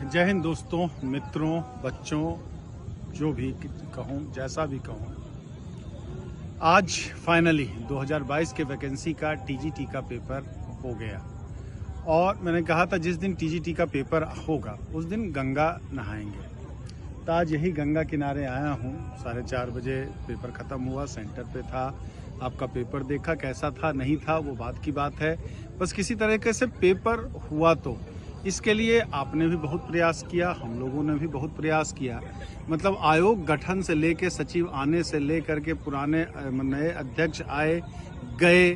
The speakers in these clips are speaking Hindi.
जय हिंद दोस्तों, मित्रों, बच्चों, जो भी कहूँ, जैसा भी कहूँ, आज फाइनली 2022 के वैकेंसी का टीजीटी का पेपर हो गया। और मैंने कहा था जिस दिन टीजीटी का पेपर होगा उस दिन गंगा नहाएंगे। तो आज यही गंगा किनारे आया हूँ। 4:30 बजे पेपर ख़त्म हुआ, सेंटर पे था। आपका पेपर देखा, कैसा था नहीं था वो बात की बात है। बस किसी तरीके से पेपर हुआ। तो इसके लिए आपने भी बहुत प्रयास किया, हम लोगों ने भी बहुत प्रयास किया। मतलब आयोग गठन से लेके सचिव आने से लेकर के पुराने नए अध्यक्ष आए गए,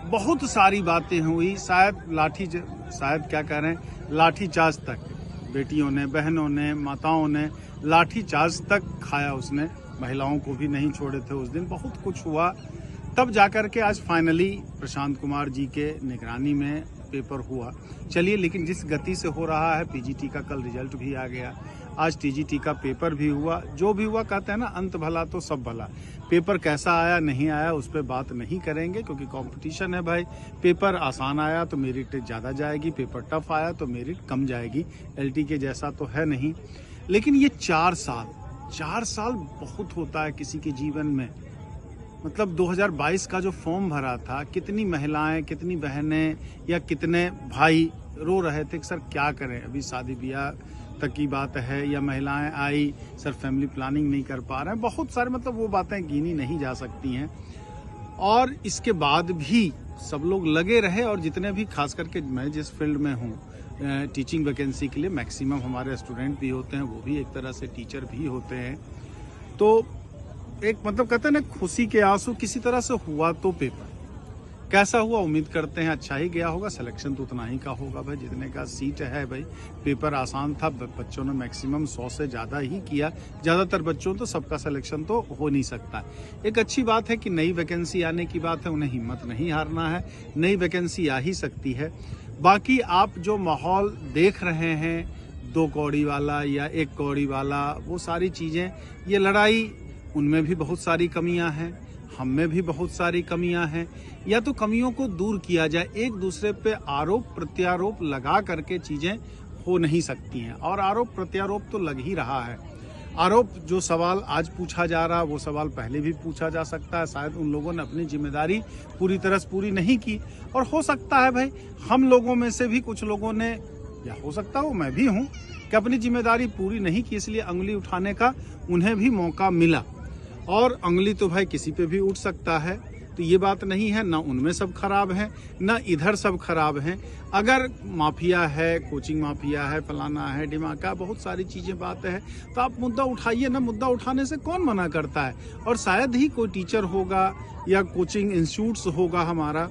बहुत सारी बातें हुई। शायद क्या कह रहे हैं, लाठीचार्ज तक बेटियों ने, बहनों ने, माताओं ने लाठीचार्ज तक खाया उसने। महिलाओं को भी नहीं छोड़े थे उस दिन। बहुत कुछ हुआ, तब जाकर के आज फाइनली प्रशांत कुमार जी के निगरानी में पेपर हुआ। चलिए, लेकिन जिस गति से हो रहा है, पीजीटी का कल रिजल्ट भी आ गया, आज टीजीटी का पेपर भी हुआ। जो भी हुआ, कहते हैं ना, अंत भला तो सब भला। पेपर कैसा आया नहीं आया उस पर बात नहीं करेंगे, क्योंकि कंपटीशन है भाई। पेपर आसान आया तो मेरिट ज़्यादा जाएगी, पेपर टफ आया तो मेरिट कम जाएगी। एलटी के जैसा तो है नहीं। लेकिन ये 4 साल बहुत होता है किसी के जीवन में। मतलब 2022 का जो फॉर्म भरा था, कितनी महिलाएं, कितनी बहनें या कितने भाई रो रहे थे कि सर क्या करें, अभी शादी ब्याह तक की बात है, या महिलाएं आई सर फैमिली प्लानिंग नहीं कर पा रहे हैं। बहुत सारे, मतलब वो बातें गिनी नहीं जा सकती हैं। और इसके बाद भी सब लोग लगे रहे। और जितने भी, खास करके मैं जिस फील्ड में हूँ, टीचिंग वैकेंसी के लिए मैक्सिमम हमारे स्टूडेंट भी होते हैं, वो भी एक तरह से टीचर भी होते हैं। तो एक, मतलब कहते हैं ना, खुशी के आंसू। किसी तरह से हुआ तो पेपर कैसा हुआ, उम्मीद करते हैं अच्छा ही गया होगा। सिलेक्शन तो उतना ही का होगा भाई, जितने का सीट है भाई। पेपर आसान था, बच्चों ने मैक्सिमम 100 से ज़्यादा ही किया। ज़्यादातर बच्चों तो सबका सिलेक्शन तो हो नहीं सकता। एक अच्छी बात है कि नई वैकेंसी आने की बात है, उन्हें हिम्मत नहीं हारना है। नई वैकेंसी आ ही सकती है। बाकी आप जो माहौल देख रहे हैं, 2 कौड़ी वाला या 1 कौड़ी वाला, वो सारी चीज़ें, ये लड़ाई, उनमें भी बहुत सारी कमियां हैं, हम में भी बहुत सारी कमियां हैं। या तो कमियों को दूर किया जाए, एक दूसरे पे आरोप प्रत्यारोप लगा करके चीजें हो नहीं सकती हैं। और आरोप प्रत्यारोप तो लग ही रहा है। आरोप, जो सवाल आज पूछा जा रहा, वो सवाल पहले भी पूछा जा सकता है। शायद उन लोगों ने अपनी जिम्मेदारी पूरी तरह से पूरी नहीं की। और हो सकता है भाई, हम लोगों में से भी कुछ लोगों ने, या हो सकता है मैं भी हूँ, कि अपनी जिम्मेदारी पूरी नहीं की, इसलिए अंगुली उठाने का उन्हें भी मौका मिला। और अंगुली तो भाई किसी पे भी उठ सकता है। तो ये बात नहीं है, ना उनमें सब खराब है, ना इधर सब खराब हैं। अगर माफिया है, कोचिंग माफिया है, फलाना है, डिमाका, बहुत सारी चीजें बात है, तो आप मुद्दा उठाइए ना। मुद्दा उठाने से कौन मना करता है। और शायद ही कोई टीचर होगा या कोचिंग इंस्टीट्यूट्स होगा हमारा,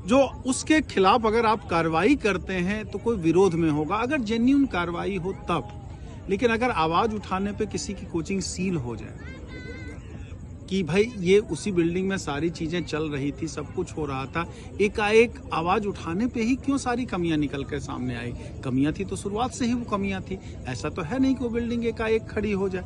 जो उसके खिलाफ अगर आप कार्रवाई करते हैं तो कोई विरोध में होगा, अगर जेन्युइन कार्रवाई हो तब। लेकिन अगर आवाज उठाने पे किसी की कोचिंग सील हो जाए कि भाई ये उसी बिल्डिंग में सारी चीजें चल रही थी, सब कुछ हो रहा था, एकाएक आवाज उठाने पे ही क्यों सारी कमियां निकल कर सामने आई। कमियां थी तो शुरुआत से ही वो कमियां थी। ऐसा तो है नहीं कि वो बिल्डिंग एकाएक खड़ी हो जाए।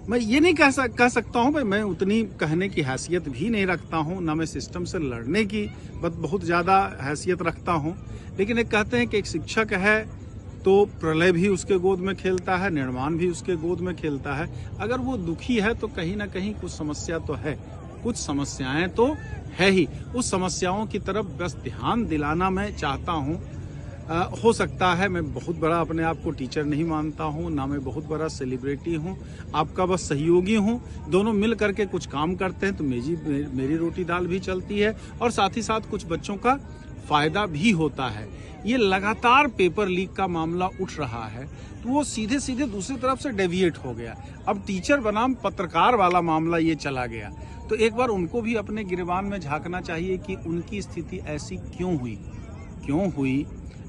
मैं ये नहीं कह सकता हूँ भाई, मैं उतनी कहने की हैसियत भी नहीं रखता हूँ, ना मैं सिस्टम से लड़ने की बहुत ज्यादा हैसियत रखता हूँ। लेकिन एक कहते हैं कि एक शिक्षक है तो प्रलय भी उसके गोद में खेलता है, निर्माण भी उसके गोद में खेलता है। अगर वो दुखी है तो कहीं ना कहीं कुछ समस्या तो है, कुछ समस्याएं तो है ही। उस समस्याओं की तरफ बस ध्यान दिलाना मैं चाहता हूँ। हो सकता है मैं बहुत बड़ा अपने आप को टीचर नहीं मानता हूँ, ना मैं बहुत बड़ा सेलिब्रिटी हूँ, आपका बस सहयोगी हूँ। दोनों मिल करके कुछ काम करते हैं तो मेरी रोटी दाल भी चलती है, और साथ ही साथ कुछ बच्चों का फायदा भी होता है। ये लगातार पेपर लीक का मामला उठ रहा है, तो वो सीधे सीधे दूसरी तरफ से डेविएट हो गया। अब टीचर बनाम पत्रकार वाला मामला ये चला गया। तो एक बार उनको भी अपने गिरबान में झांकना चाहिए कि उनकी स्थिति ऐसी क्यों हुई,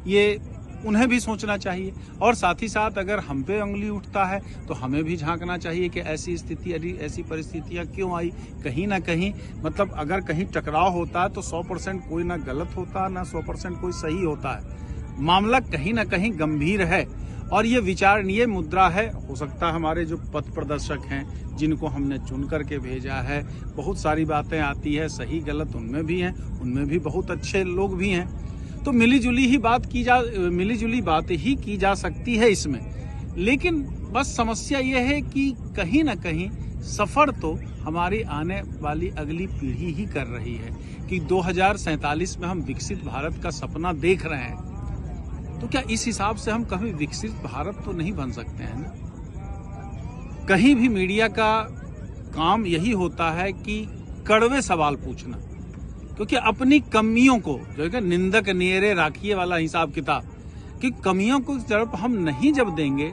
ये उन्हें भी सोचना चाहिए। और साथ ही साथ अगर हम पे उंगली उठता है तो हमें भी झांकना चाहिए कि ऐसी स्थिति, ऐसी परिस्थितियां क्यों आई। कहीं ना कहीं, मतलब अगर कहीं टकराव होता है तो 100% कोई ना गलत होता, ना 100% कोई सही होता है। मामला कहीं ना कहीं गंभीर है और ये विचारणीय मुद्रा है। हो सकता है हमारे जो पथ प्रदर्शक हैं, जिनको हमने चुन करके भेजा है, बहुत सारी बातें आती है, सही गलत उनमें भी हैं, उनमें भी बहुत अच्छे लोग भी हैं। तो मिली जुली बात ही की जा सकती है इसमें। लेकिन बस समस्या ये है कि कहीं ना कहीं सफर तो हमारी आने वाली अगली पीढ़ी ही कर रही है कि 2047 में हम विकसित भारत का सपना देख रहे हैं। तो क्या इस हिसाब से हम कभी विकसित भारत तो नहीं बन सकते हैं ना। कहीं भी मीडिया का काम यही होता है कि कड़वे सवाल पूछना, क्योंकि अपनी कमियों को जो है निंदक नियरे राखिए वाला हिसाब किताब कि कमियों को जब हम नहीं जब देंगे,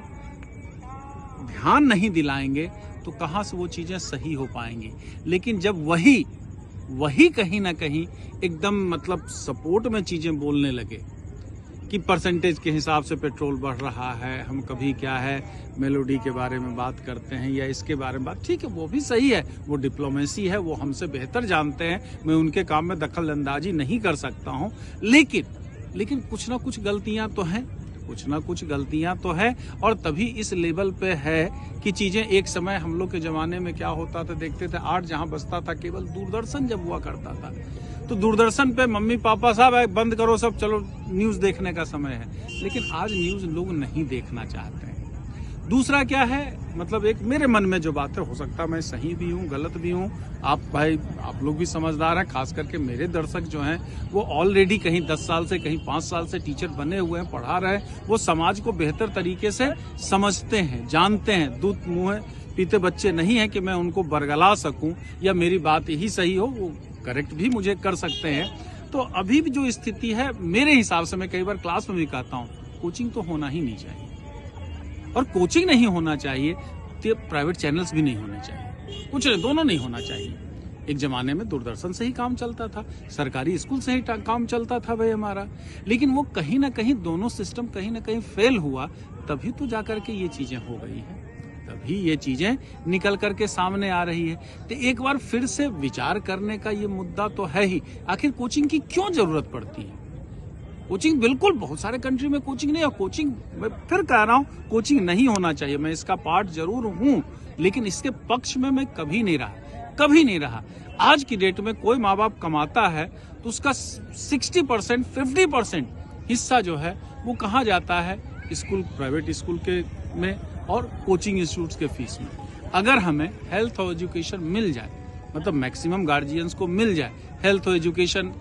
ध्यान नहीं दिलाएंगे, तो कहाँ से वो चीजें सही हो पाएंगी। लेकिन जब वही कहीं ना कहीं एकदम मतलब सपोर्ट में चीजें बोलने लगे कि परसेंटेज के हिसाब से पेट्रोल बढ़ रहा है, हम कभी क्या है मेलोडी के बारे में बात करते हैं या इसके बारे में बात, ठीक है वो भी सही है, वो डिप्लोमेसी है, वो हमसे बेहतर जानते हैं, मैं उनके काम में दखल अंदाजी नहीं कर सकता हूं। लेकिन कुछ ना कुछ गलतियां तो है और तभी इस लेवल पे है कि चीजें एक समय हम लोग के जमाने में क्या होता था, देखते थे 8 जहां बजता था केवल दूरदर्शन जब हुआ करता था, तो दूरदर्शन पे मम्मी पापा साहब बंद करो सब, चलो न्यूज देखने का समय है। लेकिन आज न्यूज लोग नहीं देखना चाहते हैं। दूसरा क्या है, मतलब एक मेरे मन में जो बात है, हो सकता है मैं सही भी हूँ गलत भी हूँ, आप लोग भी समझदार हैं, खास करके मेरे दर्शक जो हैं वो ऑलरेडी कहीं 10 साल से कहीं 5 साल से टीचर बने हुए हैं, पढ़ा रहे हैं, वो समाज को बेहतर तरीके से समझते हैं, जानते हैं। दूध मुंह पीते बच्चे नहीं है कि मैं उनको बरगला सकूं या मेरी बात ही सही हो, वो करेक्ट भी मुझे कर सकते हैं। तो अभी भी जो स्थिति है मेरे हिसाब से, मैं कई बार क्लास में भी कहता हूँ, कोचिंग तो होना ही नहीं चाहिए, और कोचिंग नहीं होना चाहिए तो प्राइवेट चैनल्स भी नहीं होने चाहिए, कुछ दोनों नहीं होना चाहिए। एक जमाने में दूरदर्शन से ही काम चलता था, सरकारी स्कूल से ही काम चलता था भाई हमारा, लेकिन वो कहीं ना कहीं दोनों सिस्टम कहीं ना कहीं फेल हुआ, तभी तो जाकर के ये चीजें हो गई हैं, तभी ये चीजें निकल करके सामने आ रही है। तो एक बार फिर से विचार करने का ये मुद्दा तो है ही, आखिर कोचिंग की क्यों जरूरत पड़ती है। कोचिंग बिल्कुल बहुत सारे कंट्री में कोचिंग नहीं, और कोचिंग मैं फिर कह रहा हूँ कोचिंग नहीं होना चाहिए, मैं इसका पार्ट जरूर हूँ, लेकिन इसके पक्ष में मैं कभी नहीं रहा। आज की डेट में कोई माँ बाप कमाता है तो उसका 60% 50% हिस्सा जो है वो कहाँ जाता है, स्कूल, प्राइवेट स्कूल के में और कोचिंग इंस्टीट्यूट के फीस में। अगर हमें हेल्थ और एजुकेशन मिल जाए, मतलब मैक्सिमम गार्जियंस को मिल जाए हेल्थ और एजुकेशन,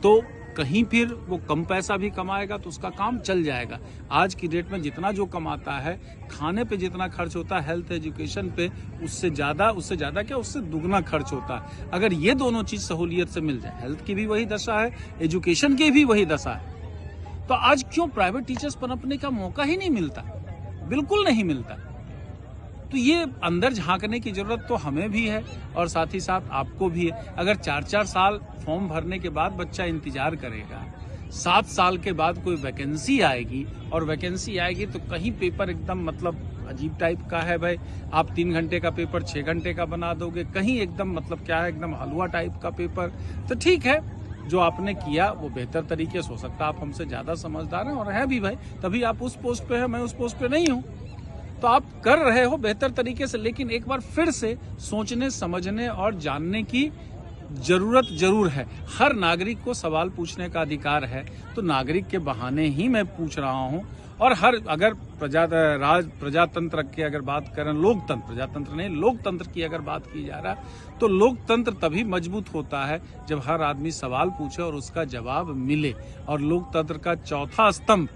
तो कहीं फिर वो कम पैसा भी कमाएगा तो उसका काम चल जाएगा। आज की डेट में जितना जो कमाता है, खाने पे जितना खर्च होता है हेल्थ एजुकेशन पे, उससे ज्यादा क्या, उससे दुगना खर्च होता है। अगर ये दोनों चीज सहूलियत से मिल जाए, हेल्थ की भी वही दशा है, एजुकेशन की भी वही दशा है, तो आज क्यों प्राइवेट टीचर्स पनपने का मौका ही नहीं मिलता, बिल्कुल नहीं मिलता। तो ये अंदर झांकने की जरूरत तो हमें भी है और साथ ही साथ आपको भी है। अगर 4-4 साल फॉर्म भरने के बाद बच्चा इंतजार करेगा, 7 साल के बाद कोई वैकेंसी आएगी, और वैकेंसी आएगी तो कहीं पेपर एकदम मतलब अजीब टाइप का है भाई, आप 3 घंटे का पेपर 6 घंटे का बना दोगे, कहीं एकदम मतलब क्या है, एकदम हलवा टाइप का पेपर। तो ठीक है, जो आपने किया वो बेहतर तरीके से हो सकता है, आप हमसे ज्यादा समझदार हैं और है भी भाई, तभी आप उस पोस्ट पे है, मैं उस पोस्ट पे नहीं हूँ, तो आप कर रहे हो बेहतर तरीके से। लेकिन एक बार फिर से सोचने समझने और जानने की जरूरत जरूर है। हर नागरिक को सवाल पूछने का अधिकार है, तो नागरिक के बहाने ही मैं पूछ रहा हूं। और अगर प्रजातंत्र की अगर बात करें, लोकतंत्र, प्रजातंत्र नहीं लोकतंत्र की अगर बात की जा रहा है, तो लोकतंत्र तभी मजबूत होता है जब हर आदमी सवाल पूछे और उसका जवाब मिले। और लोकतंत्र का चौथा स्तंभ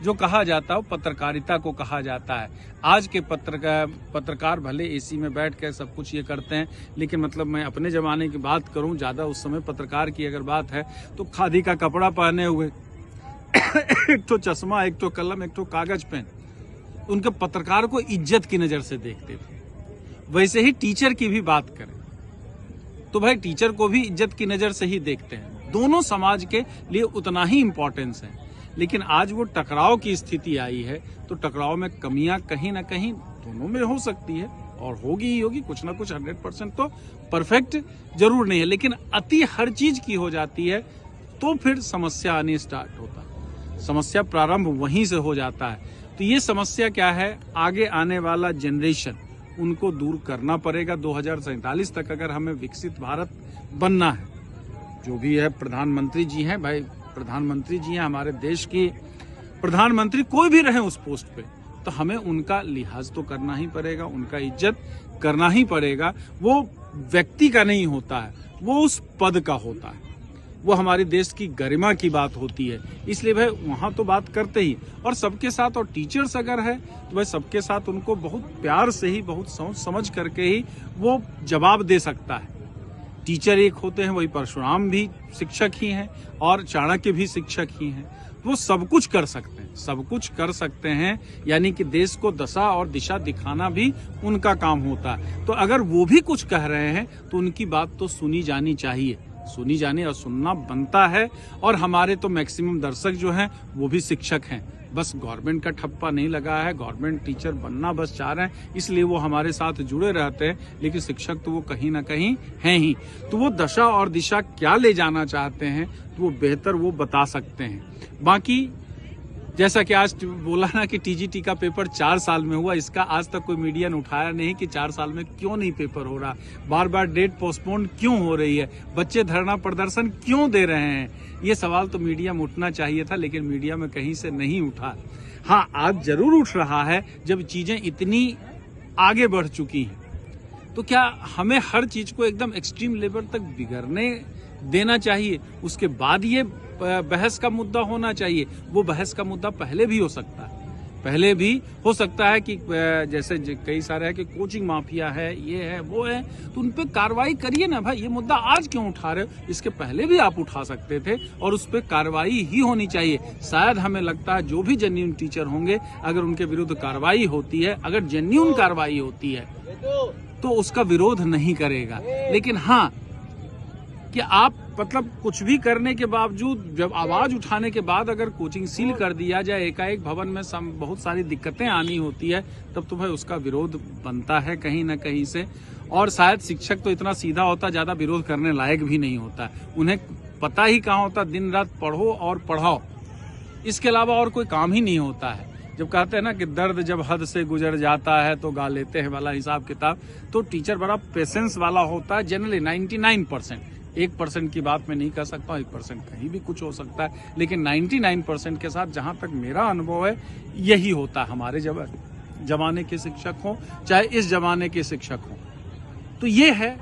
जो कहा जाता है वो पत्रकारिता को कहा जाता है। आज के पत्रकार भले एसी में बैठ कर सब कुछ ये करते हैं, लेकिन मतलब मैं अपने जमाने की बात करूं, ज्यादा उस समय पत्रकार की अगर बात है तो खादी का कपड़ा पहने हुए एक तो चश्मा, एक तो कलम, एक तो कागज पेन, उनके पत्रकार को इज्जत की नजर से देखते थे। वैसे ही टीचर की भी बात करें तो भाई टीचर को भी इज्जत की नजर से ही देखते हैं। दोनों समाज के लिए उतना ही इम्पोर्टेंस है। लेकिन आज वो टकराव की स्थिति आई है, तो टकराव में कमियां कहीं ना कहीं दोनों में हो सकती है और होगी ही होगी, कुछ ना कुछ 100% तो परफेक्ट जरूर नहीं है। लेकिन अति हर चीज की हो जाती है तो फिर समस्या आनी स्टार्ट होता है, समस्या प्रारंभ वहीं से हो जाता है। तो ये समस्या क्या है, आगे आने वाला जनरेशन, उनको दूर करना पड़ेगा। 2047 तक अगर हमें विकसित भारत बनना है, जो भी है प्रधानमंत्री जी हैं भाई, प्रधानमंत्री जी हैं, हमारे देश की प्रधानमंत्री कोई भी रहे उस पोस्ट पे, तो हमें उनका लिहाज तो करना ही पड़ेगा, उनका इज्जत करना ही पड़ेगा। वो व्यक्ति का नहीं होता है, वो उस पद का होता है, वो हमारे देश की गरिमा की बात होती है। इसलिए भाई वहाँ तो बात करते ही, और सबके साथ, और टीचर्स अगर है तो भाई सबके साथ उनको बहुत प्यार से ही, बहुत सोच समझ करके ही वो जवाब दे सकता है। टीचर एक होते हैं, वही परशुराम भी शिक्षक ही हैं और चाणक्य भी शिक्षक ही हैं। वो सब कुछ कर सकते हैं, सब कुछ कर सकते हैं, यानी कि देश को दशा और दिशा दिखाना भी उनका काम होता है। तो अगर वो भी कुछ कह रहे हैं तो उनकी बात तो सुनी जानी चाहिए, सुनी जानी और सुनना बनता है। और हमारे तो मैक्सिमम दर्शक जो हैं वो भी शिक्षक हैं, बस गवर्नमेंट का ठप्पा नहीं लगा है, गवर्नमेंट टीचर बनना बस चाह रहे हैं, इसलिए वो हमारे साथ जुड़े रहते हैं। लेकिन शिक्षक तो वो कहीं ना कहीं हैं ही, तो वो दशा और दिशा क्या ले जाना चाहते हैं तो वो बेहतर वो बता सकते हैं। बाकी जैसा कि आज बोला ना कि टीजीटी का पेपर 4 साल में हुआ, इसका आज तक कोई मीडिया ने उठाया नहीं कि 4 साल में क्यों नहीं पेपर हो रहा, बार बार डेट पोस्टपोन क्यों हो रही है, बच्चे धरना प्रदर्शन क्यों दे रहे हैं। ये सवाल तो मीडिया में उठना चाहिए था, लेकिन मीडिया में कहीं से नहीं उठा। हाँ, आज जरूर उठ रहा है जब चीजें इतनी आगे बढ़ चुकी हैं। तो क्या हमें हर चीज को एकदम एक्सट्रीम लेवल तक बिगड़ने देना चाहिए, उसके बाद ये बहस का मुद्दा होना चाहिए? वो बहस का मुद्दा पहले भी हो सकता है, पहले भी हो सकता है कि जैसे कई सारे है कि कोचिंग माफिया है, ये है वो है, तो उन पे कार्रवाई करिए ना भाई। ये मुद्दा आज क्यों उठा रहे हो? इसके पहले भी आप उठा सकते थे और उस पर कार्रवाई ही होनी चाहिए। शायद हमें लगता है जो भी जेन्युइन टीचर होंगे, अगर उनके विरुद्ध कार्रवाई होती है, अगर जेन्युइन कार्रवाई होती है तो उसका विरोध नहीं करेगा। लेकिन हाँ, कि आप मतलब कुछ भी करने के बावजूद, जब आवाज उठाने के बाद अगर कोचिंग सील कर दिया जाए, एकाएक भवन में बहुत सारी दिक्कतें आनी होती है, तब तो भाई उसका विरोध बनता है कहीं ना कहीं से। और शायद शिक्षक तो इतना सीधा होता, ज्यादा विरोध करने लायक भी नहीं होता, उन्हें पता ही कहाँ होता, दिन रात पढ़ो और पढ़ाओ, इसके अलावा और कोई काम ही नहीं होता है। जब कहते हैं ना कि दर्द जब हद से गुजर जाता है तो गा लेते हैं वाला हिसाब किताब, तो टीचर बड़ा पेशेंस वाला होता है जनरली 99%। 1% की बात मैं नहीं कर सकता, 1% कहीं भी कुछ हो सकता है, लेकिन 99% के साथ जहां तक मेरा अनुभव है यही होता है। हमारे जमाने के शिक्षक हों चाहे इस जमाने के शिक्षक हों, तो ये है।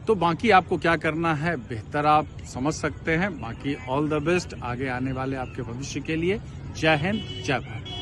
तो बाकी आपको क्या करना है बेहतर आप समझ सकते हैं। बाकी ऑल द बेस्ट आगे आने वाले आपके भविष्य के लिए। जय हिंद, जय भारत।